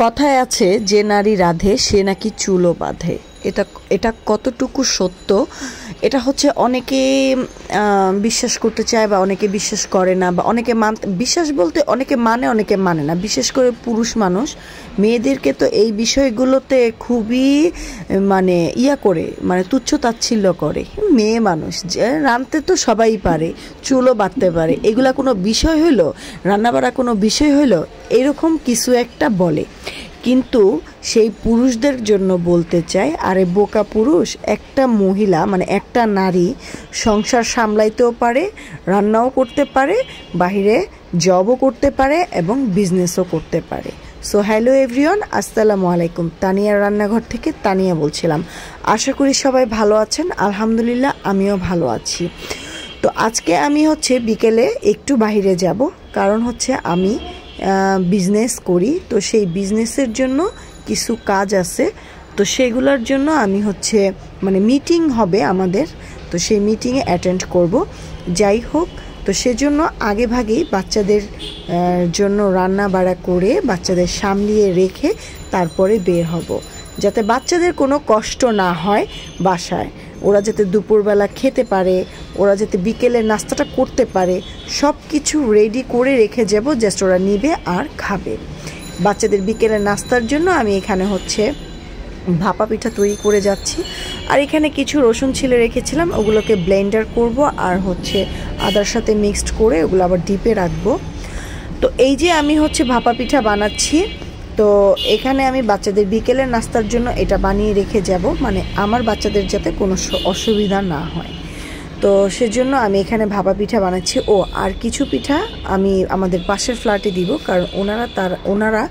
কথায় আছে যে নারী রাধে সে নাকি চুলও বাঁধে। এটা এটা কতটুকু সত্য এটা হচ্ছে অনেকে বিশ্বাস করতে চায় বা অনেকে বিশ্বাস করে না, বা অনেকে বিশ্বাস বলতে অনেকে মানে না। বিশেষ করে পুরুষ মানুষ মেয়েদেরকে তো এই বিষয়গুলোতে খুবই তুচ্ছ তাচ্ছিল্য করে। মেয়ে মানুষ যে রাঁধতে তো সবাই পারে, চুলও বাঁধতে পারে, এগুলা কোনো বিষয় হলো? রান্নাবাড়া কোনো বিষয় হলো? এরকম কিছু একটা বলে। কিন্তু সেই পুরুষদের জন্য বলতে চাই, আরে বোকা পুরুষ, একটা মহিলা একটা নারী সংসার সামলাইতেও পারে, রান্নাও করতে পারে, বাহিরে জবও করতে পারে এবং বিজনেসও করতে পারে। সো হ্যালো এভরিওয়ান, আসসালামু আলাইকুম। তানিয়ার রান্নাঘর থেকে তানিয়া বলছিলাম। আশা করি সবাই ভালো আছেন। আলহামদুলিল্লাহ আমিও ভালো আছি। তো আজকে আমি বিকেলে একটু বাহিরে যাব, কারণ আমি বিজনেস করি। তো সেই বিজনেসের জন্য কিছু কাজ আছে, তো সেগুলোর জন্য আমি মিটিং হবে আমাদের, তো সেই মিটিংয়ে অ্যাটেন্ড করব। যাই হোক, তো সেজন্য আগে ভাগেই বাচ্চাদের জন্য রান্না বাড়া করে বাচ্চাদের সামলিয়ে রেখে তারপরে বের হব, যাতে বাচ্চাদের কোনো কষ্ট না হয় বাসায়। ওরা যাতে দুপুরবেলা খেতে পারে, ওরা যাতে বিকেলের নাস্তাটা করতে পারে, সব কিছু রেডি করে রেখে যাব, জাস্ট ওরা নিবে আর খাবে। বাচ্চাদের বিকেলের নাস্তার জন্য আমি এখানে ভাপা পিঠা তৈরি করে যাচ্ছি। আর এখানে কিছু রসুন ছিলে রেখেছিলাম, ওগুলোকে ব্লেন্ডার করব আর আদার সাথে মিক্সড করে ওগুলো আবার ডিপে রাখবো। তো এই যে আমি ভাপা পিঠা বানাচ্ছি, তো এখানে আমি বাচ্চাদের বিকেলের নাস্তার জন্য এটা বানিয়ে রেখে যাব, আমার বাচ্চাদের যাতে কোনো অসুবিধা না হয়। তো সেজন্য আমি এখানে ভাপা পিঠা বানাচ্ছি। ও আর কিছু পিঠা আমি আমাদের পাশের ফ্ল্যাটে দিব, কারণ ওনারা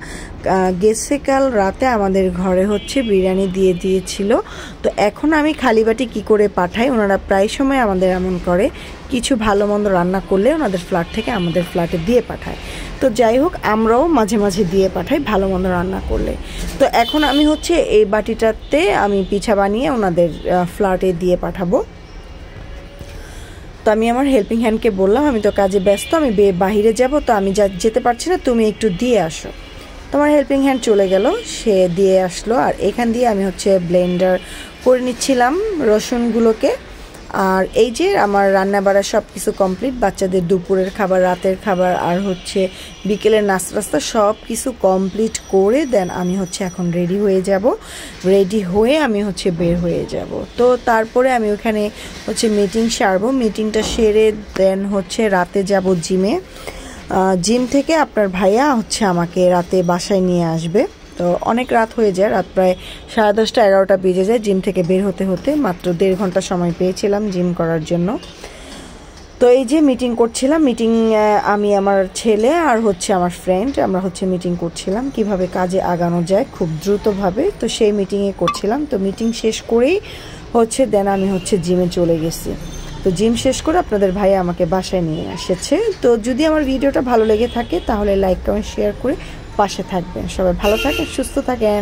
গেছে কাল রাতে আমাদের ঘরে বিরিয়ানি দিয়ে দিয়েছিল। তো এখন আমি খালি বাটি কী করে পাঠাই, ওনারা প্রায় সময় আমাদের এমন করে, কিছু ভালো মন্দ রান্না করলে ওনাদের ফ্ল্যাট থেকে আমাদের ফ্ল্যাটে দিয়ে পাঠায়। তো যাই হোক, আমরাও মাঝে মাঝে দিয়ে পাঠাই ভালো মন্দ রান্না করলে। তো এখন আমি এই বাটিটাতে আমি পিঠা বানিয়ে ওনাদের ফ্ল্যাটে দিয়ে পাঠাবো। তো আমি আমার হেল্পিং হ্যান্ডকে বললাম, আমি তো কাজে ব্যস্ত, আমি বাহিরে যাব, তো আমি যেতে পারছি না, তুমি একটু দিয়ে আসো। তোমার হেল্পিং হ্যান্ড চলে গেল, সে দিয়ে আসলো। আর এখান দিয়ে আমি ব্লেন্ডার করে নিচ্ছিলাম রসুনগুলোকে। আর এই যে আমার রান্না বাড়া সব কিছু কমপ্লিট, বাচ্চাদের দুপুরের খাবার, রাতের খাবার আর বিকেলের নাস্তা সব কিছু কমপ্লিট করে দেন আমি এখন রেডি হয়ে যাব। রেডি হয়ে আমি বের হয়ে যাব। তো তারপরে আমি ওখানে মিটিং সারবো। মিটিংটা সেরে দেন রাতে যাব জিমে। জিম থেকে আপনার ভাইয়া আমাকে রাতে বাসায় নিয়ে আসবে। তো অনেক রাত হয়ে যায়, রাত প্রায় 10:30 11টা বেজে যায় জিম থেকে বের হতে হতে। মাত্র 1.5 ঘন্টা সময় পেয়েছিলাম জিম করার জন্য। তো এই যে মিটিং করছিলাম, আমি আমার ছেলে আর আমার ফ্রেন্ড, আমরা মিটিং করছিলাম কিভাবে কাজে আগানো যায় খুব দ্রুতভাবে। তো সেই মিটিংয়ে করছিলাম। তো মিটিং শেষ করেই দেন আমি জিমে চলে গেছি। তো জিম শেষ করে আপনাদের ভাই আমাকে বাসায় নিয়ে এসেছে। তো যদি আমার ভিডিওটা ভালো লেগে থাকে তাহলে লাইক কমেন্ট শেয়ার করে পাশে থাকবেন। সবাই ভালো থাকেন, সুস্থ থাকেন।